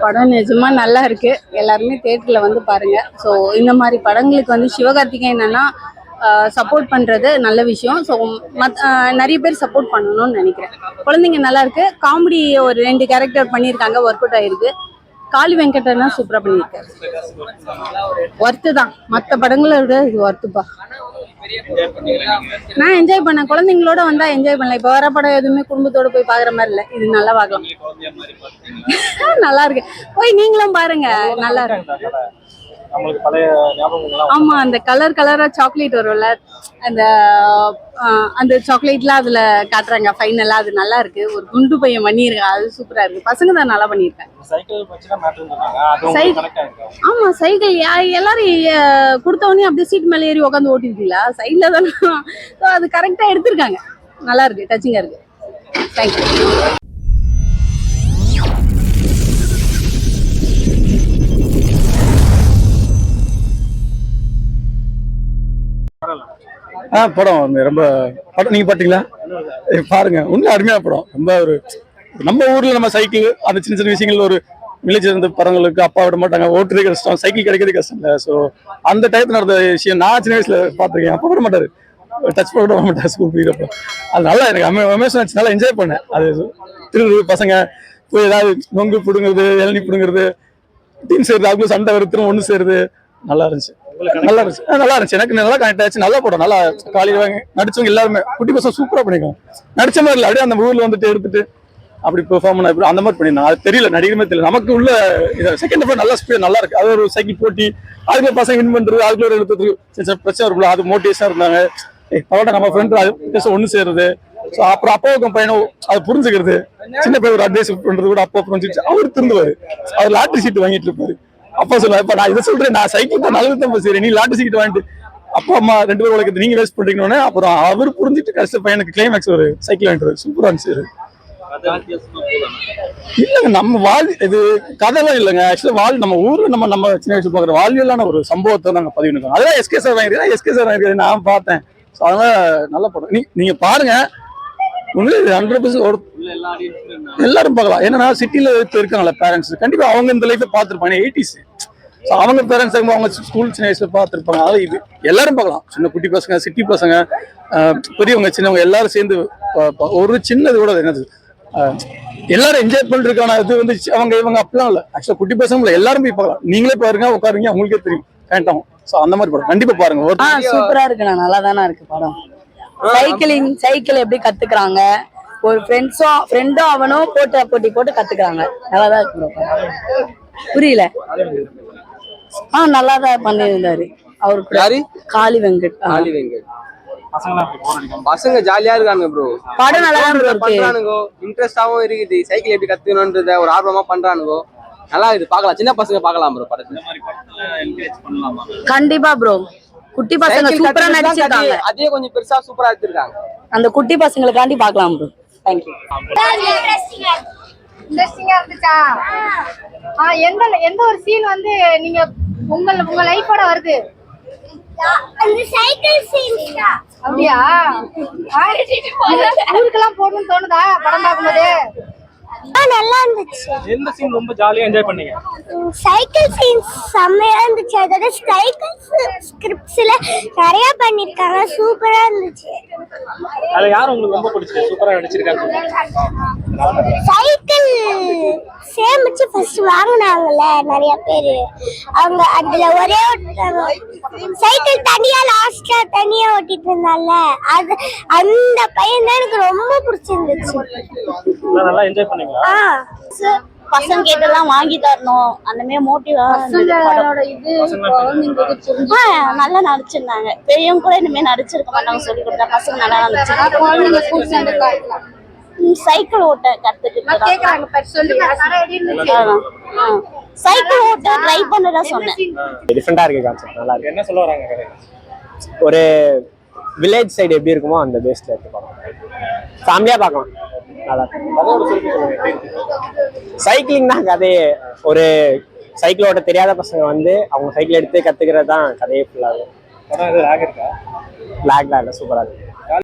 படம் நிஜமா நல்லா இருக்கு. எல்லாருமே தியேட்டர்ல வந்து பாருங்க. ஸோ இந்த மாதிரி படங்களுக்கு வந்து சிவகார்த்திகேயன் என்னன்னா சப்போர்ட் பண்றது நல்ல விஷயம். ஸோ நிறைய பேர் சப்போர்ட் பண்ணணும்னு நினைக்கிறேன். குழந்தைங்க நல்லா இருக்கு. காமெடி ஒரு 2 கேரக்டர் பண்ணியிருக்காங்க, ஒர்க் அவுட் ஆயிருக்கு. காளி வெங்கடனா சூப்பரா பண்ணியிருக்காரு. ஒர்த்து தான், மற்ற படங்களை விட இது ஒர்த்துப்பா. நான் என்ஜாய் பண்ணேன். குழந்தைங்களோட வந்தா என்ஜாய் பண்ணல. இப்போ வர படம் எதுவுமே குடும்பத்தோட போய் பாக்குற மாதிரி இல்லை. இது நல்லா பார்க்கலாம். நல்லா இருக்கு, போய் நீங்களும் பாருங்க. நல்லா இருக்கு. ஆமா, அந்த கலர் கலரா சாக்லேட் வரும்ல, அந்த அந்த சாக்லேட்லாம் அதுல காட்டுறாங்க ஃபைனலா. அது நல்லா இருக்கு. ஒரு குண்டு பையன் பண்ணியிருக்கா, அது சூப்பரா இருக்கு. பசங்க தான் நல்லா பண்ணியிருக்காங்க. ஆமா, சைக்கிள் எல்லாரும் கொடுத்தவொடனே அப்படியே சீட் மேலே ஏறி உட்காந்து ஓட்டிருக்கீங்களா? சைட்ல தானே. அது கரெக்டா எடுத்திருக்காங்க. நல்லா இருக்கு, டச்சிங்கா இருக்கு. தேங்க்யூ. படம் ரொம்ப படம் நீங்க பாத்தீங்களா? பாருங்க, உண்மையா அருமையா படம். ரொம்ப ஒரு நம்ம ஊர்ல நம்ம சைக்கிள் அந்த சின்ன சின்ன விஷயங்கள், ஒரு வில்லேஜ் இருந்த படங்களுக்கு அப்பா விட மாட்டாங்க, ஓட்டுறது கஷ்டம், சைக்கிள் கிடைக்கிறது கஷ்டம் இல்லை. ஸோ அந்த டயத்துல நடந்த விஷயம் நான் சின்ன வயசுல பாத்திருக்கேன். அப்பா விட மாட்டாரு, டச் பண்ண விட மாட்டாரு ஸ்கூல் போயிடப்போ. அது நல்லா எனக்கு அமேசன் ஆச்சு, நல்லா என்ஜாய் பண்ணேன். அது திருடு பசங்க போய் ஏதாவது நொங்கு பிடுங்குறது, இளநீ பிடுங்குறது, டீம் சேருது, அதுக்குள்ள சண்டை வருத்திரும், ஒன்று சேருது. நல்லா இருந்துச்சு, நல்லா இருந்துச்சு, நல்லா இருந்துச்சு. எனக்கு நல்லா கனெக்ட் ஆச்சு. நல்லா படம், நல்லா காலையில நடிச்சவங்க எல்லாருமே குட்டி பசங்க சூப்பரா பண்ணிருக்காங்க. நடிச்ச மாதிரி இல்லை, அப்படியே அந்த ஊர்ல வந்துட்டு எடுத்துட்டு அப்படி பெர்ஃபார்ம் பண்ண அந்த மாதிரி பண்ணிருந்தாங்க. அது தெரியல, நடிகருமே தெரியல. நமக்கு உள்ள செகண்ட் ஹாஃப் நல்லா ஸ்பீட் நல்லா இருக்கு. அது ஒரு சைக்கிள் போட்டி, அதுக்குள்ள பசங்க வின் பண்றது, அதுக்குள்ள ஒரு எடுத்துட்டு பிரச்சனை இருக்குல்ல, அது மோட்டிவேஷனா இருந்தாங்க. அவட நம்ம ஃப்ரெண்ட் அது ஒண்ணு சேருது. ஸோ அப்புறம் அப்பாவுக்கும் பையனும் அது புரிஞ்சுக்கிறது, சின்ன பையன் ஒரு அட்வைஸ் பண்றது கூட அப்பா புரிஞ்சுச்சு. அவர் திருந்துவாரு, அவர் லாட்டரி சீட் வாங்கிட்டு இருப்பாரு. அப்பா சொல்லுவாரு, இப்ப நான் இதை சொல்றேன், நான் சைக்கிள் தான் நல்லது தான் சரி, நீ லாட்டரி சீட் வாங்கிட்டு அப்பா அம்மா 2 பேரும் உழைக்கிறது நீங்க வேஸ்ட் பண்றீங்கன்னு. அப்புறம் அவர் புரிஞ்சுட்டு கஷ்ட பையனுக்கு கிளைமேக்ஸ் ஒரு சைக்கிள் வாங்கிட்டு சூப்பரா இருந்துச்சு. இல்லங்க, நம்ம இது கதைலாம் இல்லைங்க. ஆக்சுவலா நம்ம ஊர்ல நம்ம சின்ன வயசுல பாக்குற வாழ்வியலான ஒரு சம்பவத்தை நாங்க பதிவு பண்ணிருக்கோம். அதெல்லாம் எஸ்கே சார் வாங்கிருக்கேன், நான் பார்த்தேன். அதனால நல்ல படம், நீங்க பாருங்க. 100% எல்லாரும் பார்க்கலாம். ஏன்னா சிட்டில இருக்காங்கல்ல பேரண்ட்ஸ், கண்டிப்பா அவங்க இந்த லைஃப்ல பார்த்துருப்பாங்க. 80s அவங்க பேரண்ட்ஸ் அவங்க ஸ்கூல் சின்ன வயசுல பார்த்துருப்பாங்க. அதனால இது எல்லாரும் பார்க்கலாம். சின்ன குட்டி பசங்க, சிட்டி பசங்க, பெரியவங்க, சின்னவங்க எல்லாரும் சேர்ந்து ஒரு சின்னது கூட என்னது எல்லாரும் என்ஜாய் பண்றதுக்கான இது வந்து இவங்க அப்படிலாம் இல்லை. ஆக்சுவலா குட்டி பசங்க எல்லாரும் போய் பார்க்கலாம். நீங்களே பாருங்க, உட்காருங்க, உங்களுக்கே தெரியும் கரெக்டாகும். ஸோ அந்த மாதிரி படம் கண்டிப்பா பாருங்க. சூப்பரா இருக்குண்ணா, நல்லா தானே இருக்கு படம். சைக்கிள் எப்படி கத்துக்கிறாங்க, ஒரு ஃப்ரெண்டும் அவனும் போட்டி போட்டு கத்துக்கிறாங்க. நல்லாதான் இருக்கு. புரியல? நல்லாதான் பண்ணியிருந்தாரு அவருக்கு. காளி வெங்கட். பசங்க ஜாலியா இருக்காங்க ப்ரோ. படம் நல்லா பண்றானுங்க, இன்ட்ரெஸ்டாவும் இருக்குது. சைக்கிள் எப்படி கத்துக்கணும்ன்றத ஒரு ஆர்வமா பண்றானுங்க. நல்லா இது பார்க்கலாம், சின்ன பசங்க பார்க்கலாம் ப்ரோ. படத்துல கண்டிப்பா ப்ரோ. குட்டி பசங்க சூப்பரா நடிச்சிருக்காங்க. அதே கொஞ்சம் பெருசா சூப்பரா எடுத்திருக்காங்க. அந்த குட்டி பசங்களுக்காண்டி பார்க்கலாம் ப்ரோ. Thank you. இன்ட்ரெஸ்டிங்கா இருந்துச்சா? எந்த ஒரு சீன் வந்து நீங்க உங்க லைஃபோட வருது? அந்த சைக்கிள் சீன். அப்படியா? ஊருக்கெல்லாம் போகணும்னு தோணுதா படம் பார்க்கும்போது? நல்லா இருந்துச்சு. எந்த சீன் ரொம்ப ஜாலியா என்ஜாய் பண்ணீங்க? சைக்கிள் சீன் செம்மையா இருந்துச்சு. அதோட சைக்கிள் ஸ்கிரிப்ட்ஸ்ல நிறைய பண்ணிருக்காங்க, சூப்பரா இருந்துச்சு. அதுல யார் உங்களுக்கு ரொம்ப பிடிச்சது, சூப்பரா நடிச்சிருக்காங்க? சைக்கிள் சேமிச்சு ஃபர்ஸ்ட் வாங்கினாங்கல்ல நிறைய பேரு, அவங்க அதுல ஒரே சைக்கிள் தனியா ஓட்டிட்டு இருந்தால, அது அந்த பையன் தான் எனக்கு ரொம்ப பிடிச்சிருந்துச்சு. நல்லா என்ஜாய் பண்ணீங்களா? பசங்க கேட்டெல்லாம் வாங்கி தரணும், அந்த மாதிரி மோட்டிவா நல்லா நடிச்சிருந்தாங்க. பெரியவங்க கூட இனிமே நடிச்சிருக்க மாட்டாங்க, சொல்லி கொடுத்தா பசங்க நல்லா நடிச்சிருக்காங்க. சைக்கிள் ஓட்ட கத்துக்கிட்டு சைக்கிள் ஓட்ட ட்ரை பண்ணதா சொன்னேன். டிஃபரெண்டா இருக்கு கான்செப்ட், நல்லா இருக்கு. என்ன சொல்ல வராங்க? ஒரு வில்லேஜ் சைடு எப்படி இருக்குமோ அந்த பேஸ்ல இருக்கு படம். ஃபேமிலியா பார்க்கலாம், நல்லா இருக்கு. சைக்கிளிங் தான் கதையே. ஒரு சைக்கிள் ஓட்ட தெரியாத பசங்க வந்து அவங்க சைக்கிள் எடுத்து கத்துக்கிறது தான் கதையே ஃபுல்லாக. லாக் இருக்கா? லாக்லாம் இல்லை, சூப்பரா இருக்கு.